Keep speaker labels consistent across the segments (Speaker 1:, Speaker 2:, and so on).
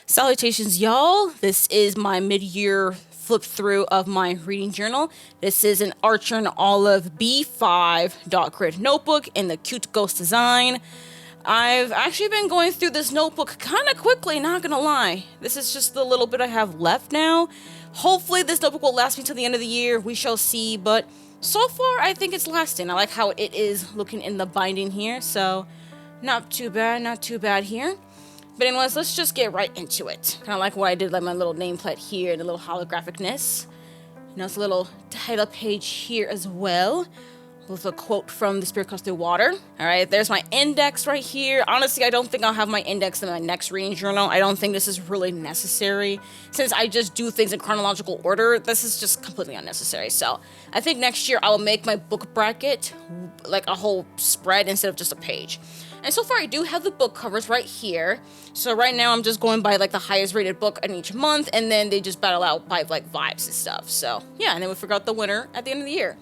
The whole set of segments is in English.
Speaker 1: Salutations, y'all. This is my mid-year flip through of my reading journal. This is an Archer and Olive B5 dot grid notebook in the cute ghost design. I've actually been going through this notebook kind of quickly, not gonna lie. This is just the little bit I have left now. Hopefully this notebook will last me till the end of the year. We shall see, but so far I think it's lasting. I like how it is looking in the binding here, so not too bad here. But anyways, let's just get right into it. Kind of like what I did, like my little nameplate here, the little holographicness. You know, it's a little title page here as well, with a quote from The Spirit Comes Through Water. All right, there's my index right here. Honestly, I don't think I'll have my index in my next reading journal. I don't think this is really necessary. Since I just do things in chronological order, this is just completely unnecessary. So I think next year I will make my book bracket like a whole spread instead of just a page. And so far, I do have the book covers right here. So right now, I'm just going by like the highest rated book in each month, and then they just battle out by like vibes and stuff. So yeah, and then we figure out the winner at the end of the year.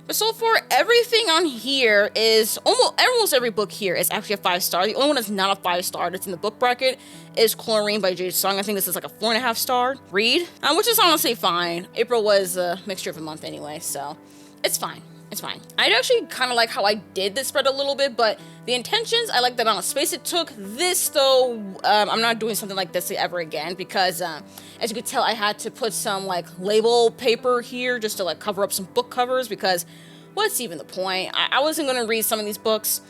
Speaker 1: But so far, everything on here is almost every book here is actually a 5-star. The only one that's not a 5-star that's in the book bracket is Chlorine by Jade Song. I think this is like a 4.5-star read, which is honestly fine. April was a mixture of a month anyway, so it's fine. It's fine. I actually kind of like how I did this spread a little bit, but the intentions, I like the amount of space it took. This, though, I'm not doing something like this ever again because, as you could tell, I had to put some, like, label paper here just to, like, cover up some book covers because what's even the point? I wasn't going to read some of these books,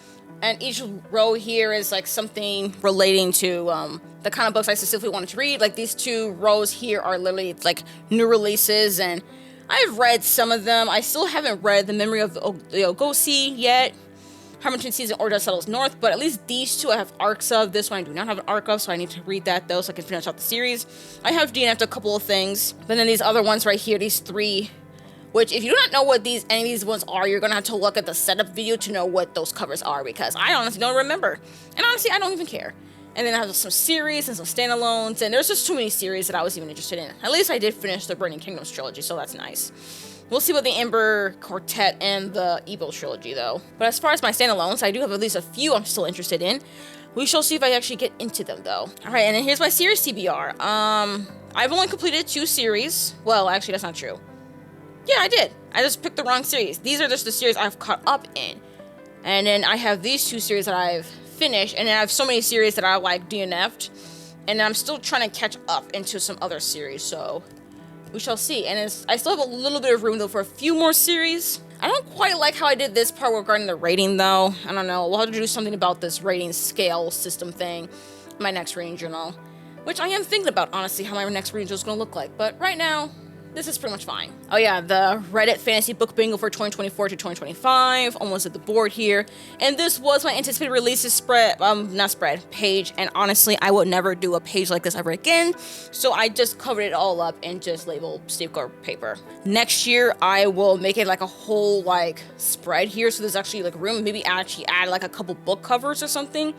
Speaker 1: and each row here is, like, something relating to the kind of books I specifically wanted to read. Like, these 2 rows here are literally, like, new releases, and I've read some of them. I still haven't read The Memory of the Ogosi yet, Harmington Season or Dust Settles North, but at least these 2 I have arcs of. This one I do not have an arc of, so I need to read that though so I can finish out the series. I have DNF'd a couple of things, but then these other ones right here, these 3, which if you do not know what any of these ones are, you're gonna have to look at the setup video to know what those covers are because I honestly don't remember. And honestly, I don't even care. And then I have some series and some standalones, and there's just too many series that I was even interested in. At least I did finish the Burning Kingdoms trilogy, so that's nice. We'll see about the Ember Quartet and the Evil trilogy, though. But as far as my standalones, I do have at least a few I'm still interested in. We shall see if I actually get into them, though. All right, and then here's my series TBR. I've only completed 2 series. Well, actually, that's not true. Yeah, I did. I just picked the wrong series. These are just the series I've caught up in. And then I have these 2 series that I've finished, and then I have so many series that I like DNF'd, and I'm still trying to catch up into some other series, so we shall see. And I still have a little bit of room though for a few more series. I don't quite like how I did this part regarding the rating though. I don't know, we'll have to do something about this rating scale system thing in my next reading journal, which I am thinking about honestly how my next reading journal is going to look like, but right now this is pretty much fine. Oh yeah, the Reddit Fantasy Book Bingo for 2024 to 2025, almost at the board here. And this was my anticipated releases page. And honestly, I would never do a page like this ever again. So I just covered it all up and just labeled sticker paper. Next year, I will make it like a whole like spread here. So there's actually like room, maybe actually add like a couple book covers or something.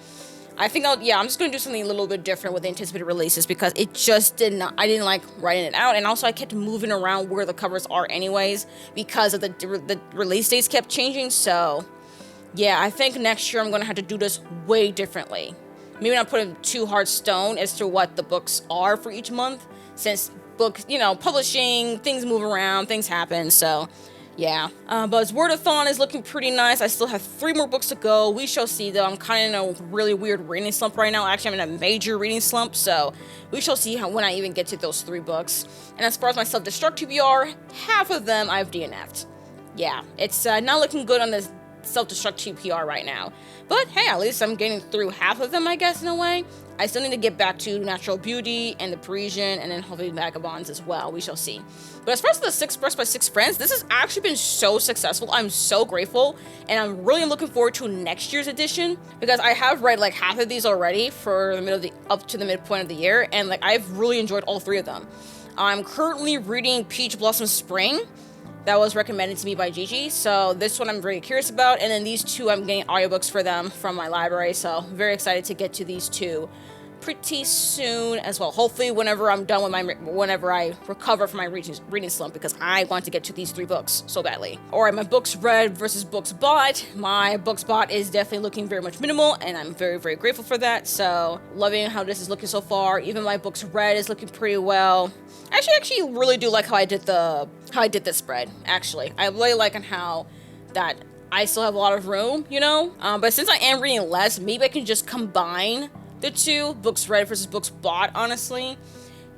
Speaker 1: I think I'm just going to do something a little bit different with the anticipated releases because it just I didn't like writing it out. And also I kept moving around where the covers are anyways because of the release dates kept changing. So yeah, I think next year I'm going to have to do this way differently. Maybe not putting too hard stone as to what the books are for each month since books, publishing, things move around, things happen. So yeah, but Wordathon is looking pretty nice. I still have 3 more books to go. We shall see, though. I'm kind of in a really weird reading slump right now. Actually, I'm in a major reading slump, so we shall see when I even get to those 3 books. And as far as my self-destruct TBR, half of them I've DNF'd. Yeah, it's not looking good on this self-destruct TBR right now. But hey, at least I'm getting through half of them, I guess, in a way. I still need to get back to Natural Beauty and The Parisian and then hopefully Vagabonds as well. We shall see. But as far as the 6 Expressed by 6 Friends, this has actually been so successful. I'm so grateful. And I'm really looking forward to next year's edition because I have read like half of these already for up to the midpoint of the year. And like I've really enjoyed all 3 of them. I'm currently reading Peach Blossom Spring. That was recommended to me by Gigi, so this one I'm very curious about, and then these 2 I'm getting audiobooks for them from my library, so very excited to get to these 2 pretty soon as well. Hopefully whenever I'm done with whenever I recover from my reading slump, because I want to get to these 3 books so badly. Alright, my books read versus books bought. My books bought is definitely looking very much minimal, and I'm very, very grateful for that. So loving how this is looking so far. Even my books read is looking pretty well. I actually really do like how I did this spread. Actually, I really like on how that I still have a lot of room, you know. But since I am reading less, maybe I can just combine the 2, books read versus books bought, honestly.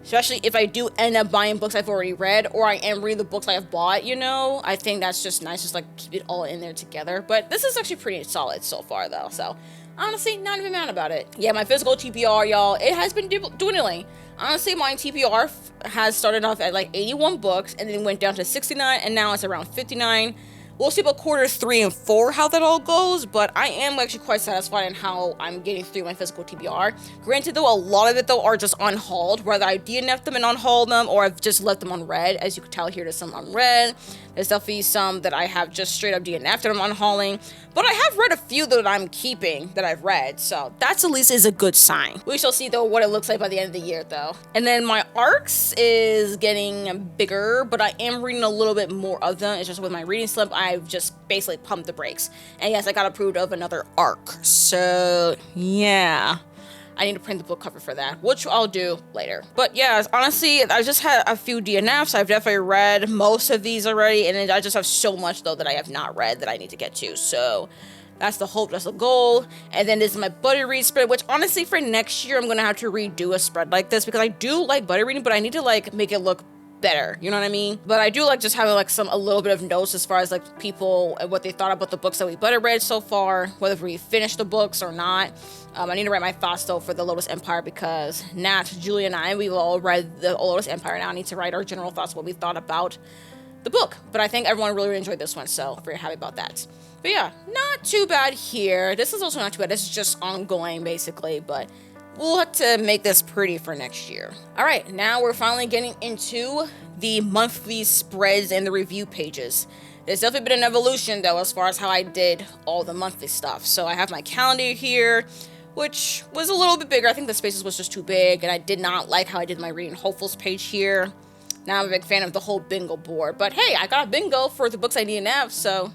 Speaker 1: Especially if I do end up buying books I've already read, or I am reading the books I have bought, you know. I think that's just nice, just like keep it all in there together. But this is actually pretty solid so far, though. So honestly, not even mad about it. Yeah, my physical TBR, y'all, it has been dwindling. Honestly, my TBR has started off at like 81 books, and then went down to 69, and now it's around 59. We'll see about quarters 3 and 4 how that all goes, but I am actually quite satisfied in how I'm getting through my physical TBR. Granted, though, a lot of it, though, are just unhauled, whether I DNF'd them and unhauled them, or I've just left them unread. As you can tell here, there's some unread. There's definitely some that I have just straight up DNF'd and I'm unhauling. But I have read a few that I'm keeping that I've read, so that's at least is a good sign. We shall see, though, what it looks like by the end of the year, though. And then my arcs is getting bigger, but I am reading a little bit more of them. It's just with my reading slip, I've just basically pumped the brakes. And yes, I got approved of another arc. So, yeah. I need to print the book cover for that, which I'll do later. But yeah, honestly, I just had a few DNFs. I've definitely read most of these already, and I just have so much, though, that I have not read that I need to get to. So that's the hope, that's the goal. And then this is my buddy read spread, which honestly for next year, I'm going to have to redo a spread like this, because I do like buddy reading, but I need to like make it look better, you know what I mean? But I do like just having like a little bit of notes as far as like people and what they thought about the books that we buddy read so far, whether we finished the books or not. I need to write my thoughts though for the Lotus Empire, because Nat, Julie, and we've all read the Lotus Empire. Now I need to write our general thoughts, what we thought about the book. But I think everyone really enjoyed this one, so I'm very happy about that. But yeah, not too bad here. This is also not too bad. This is just ongoing basically, but we'll have to make this pretty for next year. All right, now we're finally getting into the monthly spreads and the review pages. There's definitely been an evolution, though, as far as how I did all the monthly stuff. So I have my calendar here, which was a little bit bigger. I think the spaces was just too big, and I did not like how I did my Reading Hopefuls page here. Now I'm a big fan of the whole bingo board. But hey, I got a bingo for the books I need to have, so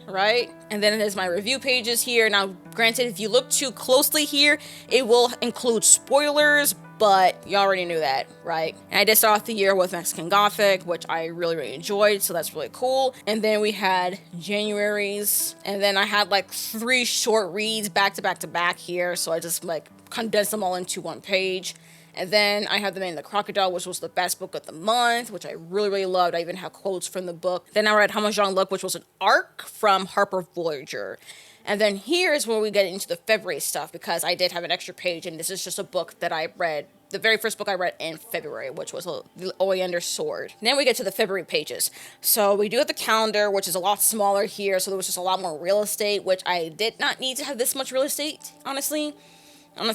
Speaker 1: right? And then there's my review pages here. Now, granted, if you look too closely here, it will include spoilers, but you already knew that, right? And I did start off the year with Mexican Gothic, which I really, really enjoyed, so that's really cool. And then we had January's, and then I had like 3 short reads back to back to back here, so I just like condensed them all into one page. And then I have The Man in the Crocodile, which was the best book of the month, which I really, really loved. I even have quotes from the book. Then I read How Much John Luck, which was an arc from Harper Voyager. And then here is where we get into the February stuff, because I did have an extra page, and this is just a book that I read, the very first book I read in February, which was The Oleander Sword. And then we get to the February pages. So we do have the calendar, which is a lot smaller here, so there was just a lot more real estate, which I did not need to have this much real estate, honestly.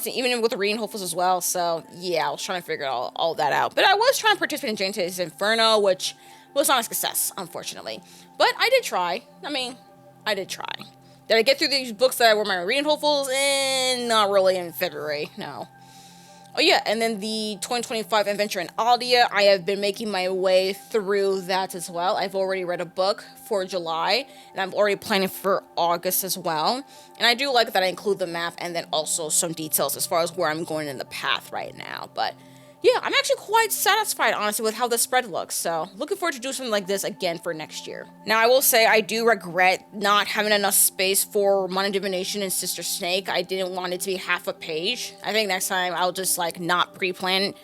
Speaker 1: Even with the Reading Hopefuls as well. So yeah, I was trying to figure all that out. But I was trying to participate in Dante's Inferno, which was not a success, unfortunately. But I did try. I did try. Did I get through these books that were my Reading Hopefuls? Not really in February, no. Oh yeah, and then the 2025 Adventure in Aldia, I have been making my way through that as well. I've already read a book for July, and I'm already planning for August as well. And I do like that I include the map and then also some details as far as where I'm going in the path right now. But yeah, I'm actually quite satisfied, honestly, with how the spread looks. So looking forward to do something like this again for next year. Now, I will say I do regret not having enough space for Modern Divination and Sister Snake. I didn't want it to be half a page. I think next time I'll just like not pre-plan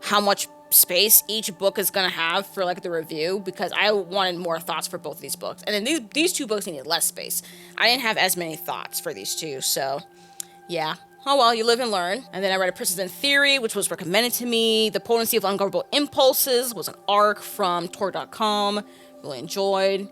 Speaker 1: how much space each book is gonna have for like the review, because I wanted more thoughts for both of these books. And then these 2 books needed less space. I didn't have as many thoughts for these 2, so yeah. Oh well, you live and learn. And then I read A Princess in Theory, which was recommended to me. The Potency of Ungovernable Impulses was an arc from Tor.com. Really enjoyed.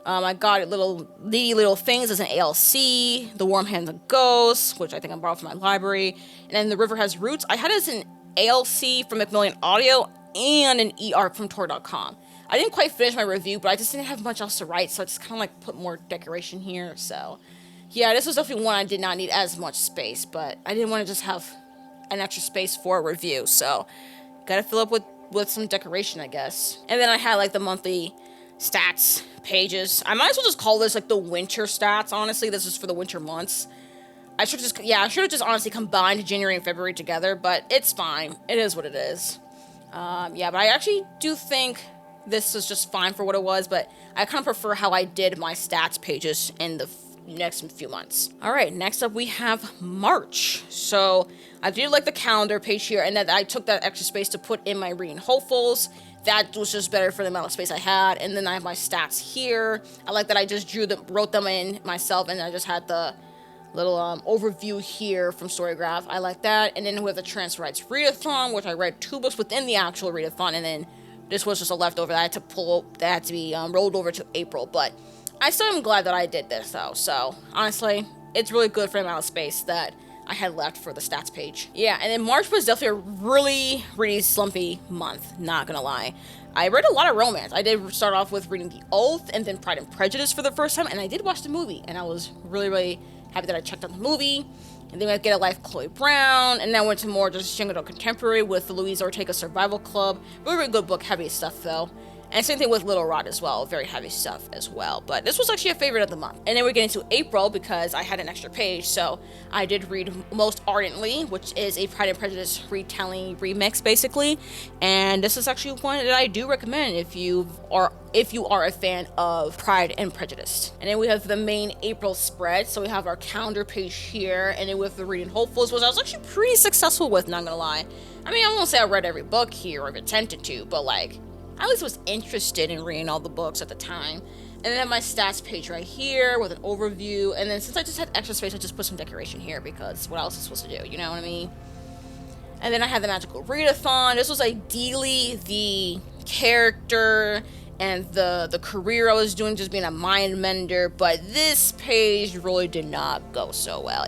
Speaker 1: I got little things as an ALC. The Warm Hands of Ghosts, which I think I borrowed from my library. And then The River Has Roots. I had it as an ALC from Macmillan Audio and an e-arc from Tor.com. I didn't quite finish my review, but I just didn't have much else to write, so I just kind of like put more decoration here, so yeah, this was definitely one I did not need as much space, but I didn't want to just have an extra space for a review. So gotta fill up with some decoration, I guess. And then I had like the monthly stats pages. I might as well just call this like the winter stats. Honestly, this is for the winter months. I should have just honestly combined January and February together, but it's fine. It is what it is. But I actually do think this is just fine for what it was, but I kind of prefer how I did my stats pages in the next few months. All right, next up we have March. So I do like the calendar page here, and then I took that extra space to put in my reading hopefuls. That was just better for the amount of space I had. And then I have my stats here. I like that I just wrote them in myself, and I just had the little overview here from Storygraph. I like that. And then we have the Transfer Rights Readathon, which I read 2 books within the actual readathon, and then this was just a leftover that had to be rolled over to April. But I still am glad that I did this though. So honestly, it's really good for the amount of space that I had left for the stats page. Yeah, and then March was definitely a really, really slumpy month, not gonna lie. I read a lot of romance. I did start off with reading The Oath and then Pride and Prejudice for the first time, and I did watch the movie, and I was really, really happy that I checked out the movie. And then we had Get a Life, Chloe Brown, and then I went to more just young adult contemporary with the Louise Ortega Survival Club. Really, really good book, heavy stuff though. And same thing with Little Rod as well, very heavy stuff as well. But this was actually a favorite of the month. And then we're getting to April because I had an extra page, so I did read Most Ardently, which is a Pride and Prejudice retelling remix, basically. And this is actually one that I do recommend if you are a fan of Pride and Prejudice. And then we have the main April spread. So we have our calendar page here, and then with the reading hopefuls, which I was actually pretty successful with, not gonna lie. I mean, I won't say I read every book here or attempted to, but like, I at least was interested in reading all the books at the time. And then I have my stats page right here with an overview. And then since I just had extra space, I just put some decoration here because what else is supposed to do, you know what I mean? And then I had the Magical Readathon. This was ideally the character and the career I was doing, just being a mind mender. But this page really did not go so well.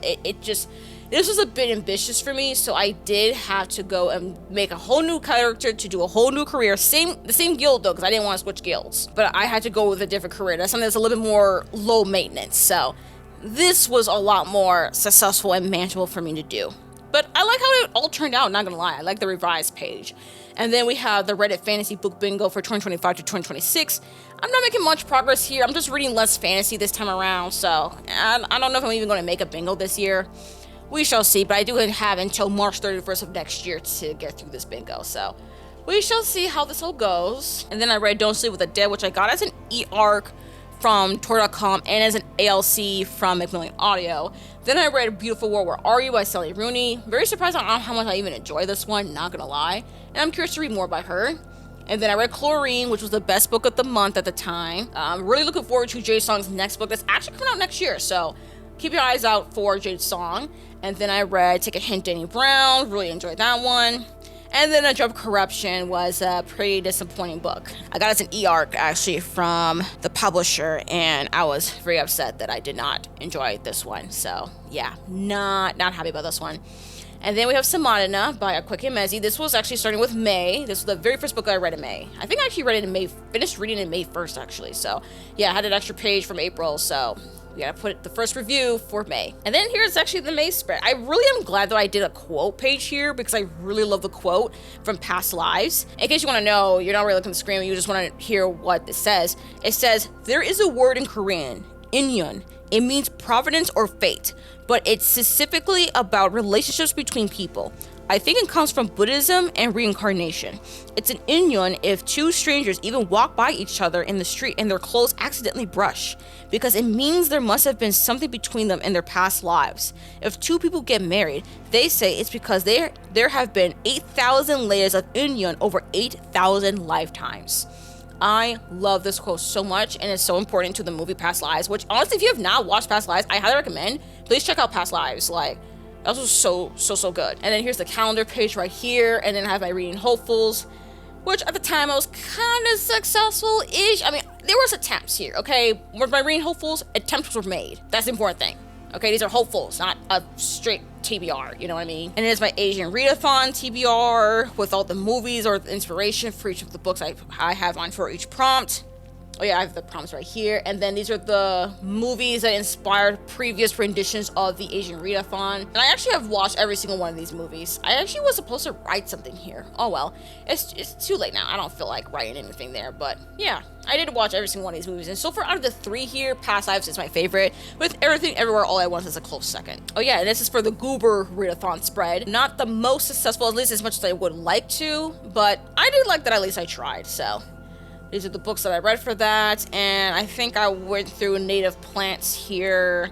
Speaker 1: This was a bit ambitious for me, so I did have to go and make a whole new character to do a whole new career. The same guild though, because I didn't want to switch guilds. But I had to go with a different career. That's something that's a little bit more low maintenance. So this was a lot more successful and manageable for me to do. But I like how it all turned out, not gonna lie. I like the revised page. And then we have the Reddit Fantasy Book Bingo for 2025 to 2026. I'm not making much progress here. I'm just reading less fantasy this time around, so I don't know if I'm even going to make a bingo this year. We shall see, but I do have until March 31st of next year to get through this bingo, so we shall see how this all goes. And then I read Don't Sleep with the Dead, which I got as an e-arc from Tor.com and as an ALC from Macmillan Audio. Then I read Beautiful World, Where Are You by Sally Rooney. Very surprised on how much I even enjoy this one, not gonna lie. And I'm curious to read more by her. And then I read Chlorine, which was the best book of the month at the time. I'm really looking forward to Jade Song's next book that's actually coming out next year, so keep your eyes out for Jade Song. And then I read Take a Hint, Danny Brown. Really enjoyed that one. And then A Drop of Corruption was a pretty disappointing book. I got it as an e-arc actually from the publisher, and I was very upset that I did not enjoy this one. So yeah, not happy about this one. And then we have Samadina by Akweke Emezi. This was actually starting with May. This was the very first book I read in May. I think I actually read it in May, finished reading it in May 1st actually. So yeah, I had an extra page from April, so we gotta put the first review for May. And then here's actually the May spread. I really am glad that I did a quote page here because I really love the quote from Past Lives. In case you wanna know, you're not really looking at the screen, you just wanna hear what it says. It says, there is a word in Korean, Inyon. It means providence or fate, but it's specifically about relationships between people. I think it comes from Buddhism and reincarnation. It's an inyon if two strangers even walk by each other in the street and their clothes accidentally brush, because it means there must have been something between them in their past lives. If two people get married, they say it's because there have been 8,000 layers of inyon over 8,000 lifetimes. I love this quote so much, and it's so important to the movie Past Lives, which honestly, if you have not watched Past Lives, I highly recommend. Please check out Past Lives. Like, that was so good. And then here's the calendar page right here, and then I have my reading hopefuls, which at the time I was kind of successful-ish. I mean, there was attempts here, okay? With my reading hopefuls, attempts were made. That's the important thing. Okay, these are hopefuls, not a straight TBR, you know what I mean? And it is my Asian readathon TBR with all the movies or the inspiration for each of the books I have on for each prompt. Oh yeah, I have the prompts right here. And then these are the movies that inspired previous renditions of the Asian Readathon. And I actually have watched every single one of these movies. I actually was supposed to write something here. Oh well, it's too late now. I don't feel like writing anything there. But yeah, I did watch every single one of these movies. And so far, out of the 3 here, Past Lives is my favorite, with Everything Everywhere All at Once as a close second. Oh yeah, and this is for the Goober Readathon spread. Not the most successful, at least as much as I would like to, but I did like that at least I tried, so. These are the books that I read for that, and I think I went through Native Plants here,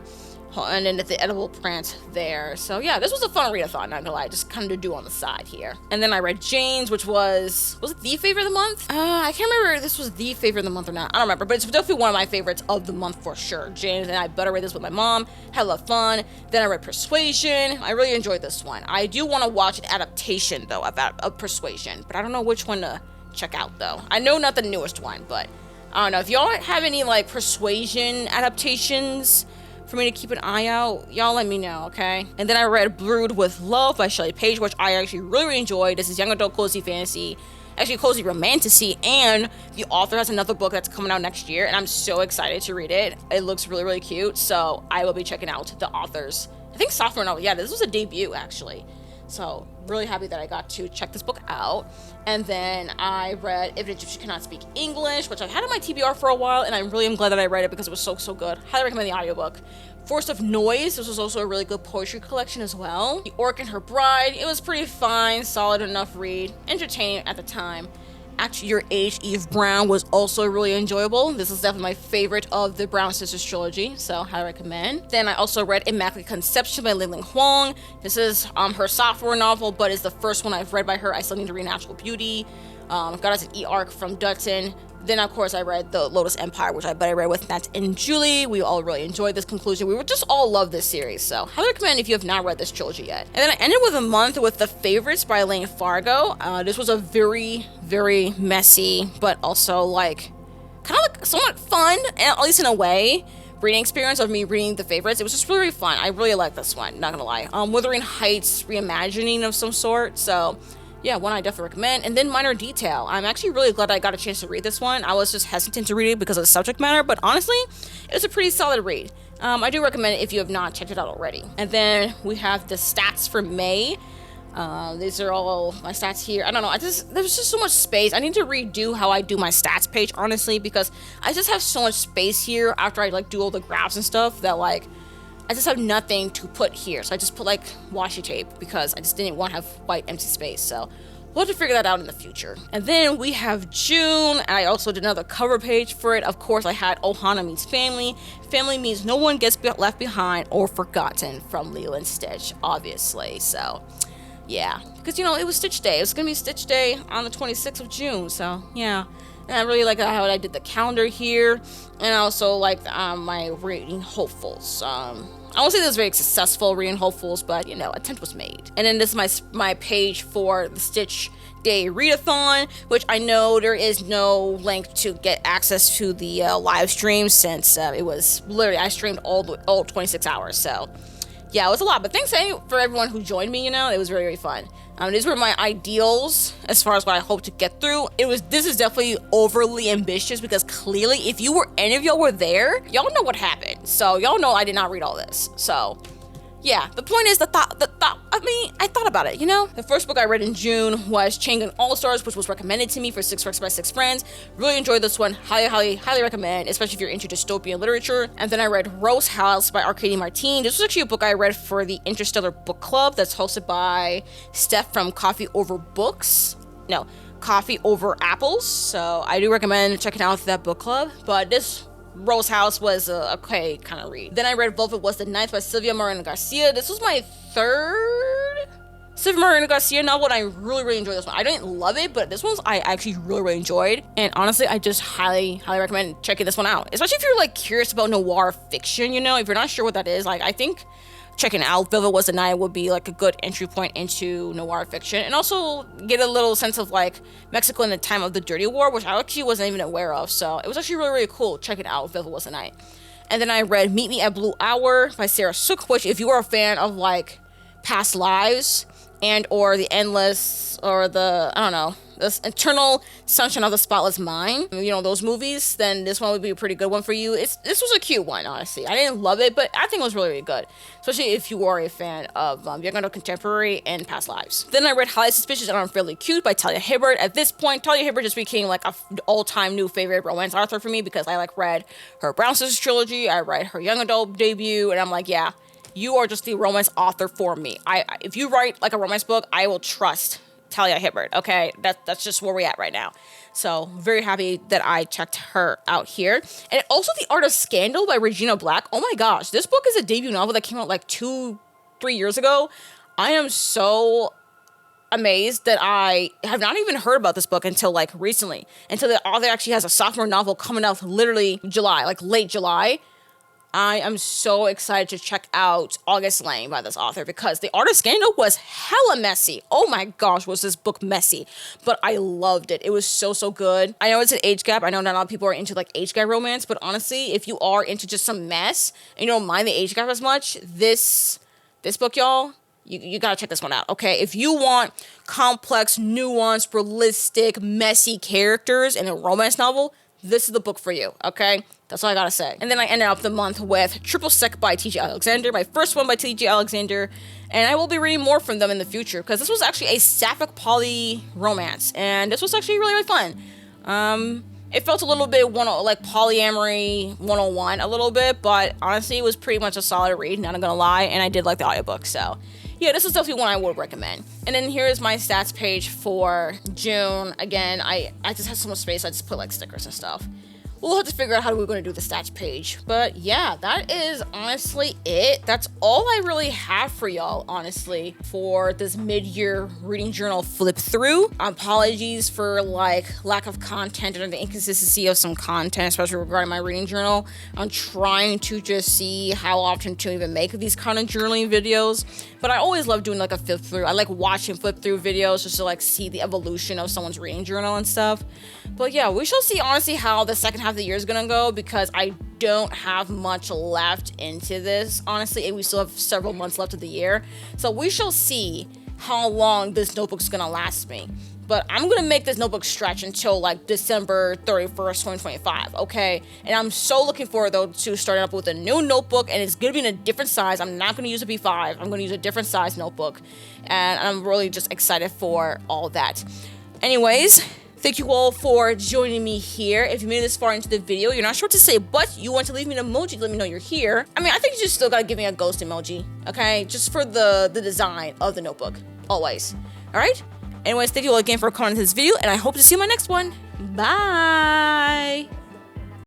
Speaker 1: and then the Edible Plants there. So yeah, this was a fun readathon, not gonna lie, just kind of to do on the side here. And then I read Jane's, which was it the favorite of the month? I can't remember if this was the favorite of the month or not. I don't remember, but it's definitely one of my favorites of the month for sure. Jane's, and I better read this with my mom, had a lot of fun. Then I read Persuasion. I really enjoyed this one. I do want to watch an adaptation though of Persuasion, but I don't know which one to check out though. I know not the newest one, but I don't know. If y'all have any like Persuasion adaptations for me to keep an eye out, y'all let me know, okay? And then I read Brewed with Love by Shelley Page, which I actually really enjoyed. This is young adult cozy fantasy, actually cozy romantasy, and the author has another book that's coming out next year, and I'm so excited to read it. It looks really, really cute, so I will be checking out the author's, I think, sophomore novel. Yeah, this was a debut actually. So really happy that I got to check this book out. And then I read If an Egyptian Cannot Speak English, which I've had on my TBR for a while, and I really am glad that I read it because it was so good. Highly recommend the audiobook. Force of Noise, this was also a really good poetry collection as well. The Orc and Her Bride, it was pretty fine, solid enough read, entertaining at the time. At Your Age, Eve Brown was also really enjoyable. This is definitely my favorite of the Brown Sisters trilogy, so highly recommend. Then I also read Immaculate Conception by Ling Ling Huang. This is her sophomore novel, but it's the first one I've read by her. I still need to read Natural Beauty. Got as an e-arc from Dutton. Then, of course, I read The Lotus Empire, which I read with Nat and Julie. We all really enjoyed this conclusion. We would just all love this series, so highly recommend if you have not read this trilogy yet. And then I ended with a month with The Favorites by Elaine Fargo. This was a very, very messy, but also like kind of like somewhat fun, at least in a way, reading experience of me reading The Favorites. It was just really, really fun. I really liked this one, not gonna lie. Wuthering Heights reimagining of some sort, so yeah, one I definitely recommend. And then Minor Detail. I'm actually really glad I got a chance to read this one. I was just hesitant to read it because of the subject matter, but honestly, it was a pretty solid read. I do recommend it if you have not checked it out already. And then we have the stats for May. These are all my stats here. I don't know, there's just so much space. I need to redo how I do my stats page, honestly, because I just have so much space here after I like do all the graphs and stuff that like I just have nothing to put here. So I just put like washi tape because I just didn't want to have white empty space. So we'll have to figure that out in the future. And then we have June. I also did another cover page for it. Of course, I had Ohana Meets Family. Family means no one gets left behind or forgotten from Lilo and Stitch, obviously. So yeah, because it was Stitch Day. It was gonna be Stitch Day on the 26th of June. So yeah. And I really like how I did the calendar here, and I also like my reading hopefuls. I won't say this was very successful reading hopefuls, but attempt was made. And then this is my page for the Stitch Day Readathon, which I know there is no link to get access to the live stream since it was literally I streamed all 26 hours. So yeah, it was a lot, but thanks for everyone who joined me. It was very, very fun. These were my ideals as far as what I hope to get through. This is definitely overly ambitious because clearly if any of y'all were there, y'all know what happened. So y'all know I did not read all this. So yeah, the point is I thought about it, The first book I read in June was Chain Gun All-Stars, which was recommended to me for 6 Recs by 6 Friends. Really enjoyed this one. Highly recommend, especially if you're into dystopian literature. And then I read Rose House by Arcady Martin. This was actually a book I read for the Interstellar Book Club that's hosted by Steph from Coffee Over Apples. So I do recommend checking out that book club. But this Rose House was a okay kind of read. Then I read Velvet Was the Ninth by Sylvia Moreno Garcia. This was my third Sylvia Moreno Garcia novel, and I really, really enjoyed this one. I didn't love it, but this one I actually really, really enjoyed. And honestly, I just highly recommend checking this one out. Especially if you're like curious about noir fiction, if you're not sure what that is, like I think checking out Velvet Was the Night would be like a good entry point into noir fiction, and also get a little sense of like Mexico in the time of the Dirty War, which I actually wasn't even aware of. So it was actually really, really cool checking out Velvet Was the Night. And then I read Meet Me at Blue Hour by Sarah Sook, which if you are a fan of like past lives, and or the endless, or the, I don't know, this Eternal Sunshine of the Spotless Mind, you know, those movies, then this one would be a pretty good one for you. This was a cute one, honestly. I didn't love it, but I think it was really, really good, especially if you are a fan of young adult contemporary and past lives. Then I read Highly Suspicious and Unfairly Cute by Talia Hibbert. At this point, Talia Hibbert just became like a all-time new favorite romance author for me, because I like read her Brown Sisters trilogy, I read her young adult debut, and I'm like, yeah, you are just the romance author for me. If you write like a romance book, I will trust Talia Hibbert. Okay, that's just where we're at right now. So very happy that I checked her out here. And also The Art of Scandal by Regina Black. Oh my gosh, this book is a debut novel that came out like 2-3 years ago. I am so amazed that I have not even heard about this book until like recently, until the author actually has a sophomore novel coming out literally July, like late July. I am so excited to check out August Lane by this author, because The Art of Scandal was hella messy. Oh my gosh, was this book messy. But I loved it. It was so, so good. I know it's an age gap. I know not a lot of people are into like age gap romance, but honestly, if you are into just some mess and you don't mind the age gap as much, this book, y'all, you gotta check this one out, okay? If you want complex, nuanced, realistic, messy characters in a romance novel, this is the book for you, okay? That's all I gotta say. And then I ended up the month with Triple Sec by T.J. Alexander, my first one by T.J. Alexander, and I will be reading more from them in the future, because this was actually a sapphic poly romance, and this was actually really, really fun. It felt a little bit like polyamory 101 a little bit, but honestly, it was pretty much a solid read, not gonna lie, and I did like the audiobook, so yeah, this is definitely one I would recommend. And then here is my stats page for June. Again, I just had so much space, I just put like stickers and stuff. We'll have to figure out how we're going to do the stats page. But yeah, that is honestly it. That's all I really have for y'all, honestly, for this mid-year reading journal flip through. Apologies for like lack of content and the inconsistency of some content, especially regarding my reading journal. I'm trying to just see how often to even make these kind of journaling videos. But I always love doing like a flip through. I like watching flip through videos just to like see the evolution of someone's reading journal and stuff. But yeah, we shall see honestly how the second half of the year is gonna go, because I don't have much left into this, honestly, and we still have several months left of the year. So we shall see how long this notebook's gonna last me. But I'm gonna make this notebook stretch until like December 31st, 2025, okay? And I'm so looking forward though to starting up with a new notebook, and it's gonna be in a different size. I'm not gonna use a B5, I'm gonna use a different size notebook. And I'm really just excited for all that. Anyways, thank you all for joining me here. If you made it this far into the video, you're not sure what to say, but you want to leave me an emoji, let me know you're here. I mean, I think you just still gotta give me a ghost emoji, okay? Just for the design of the notebook, always. All right? Anyways, thank you all again for coming to this video, and I hope to see you in my next one. Bye!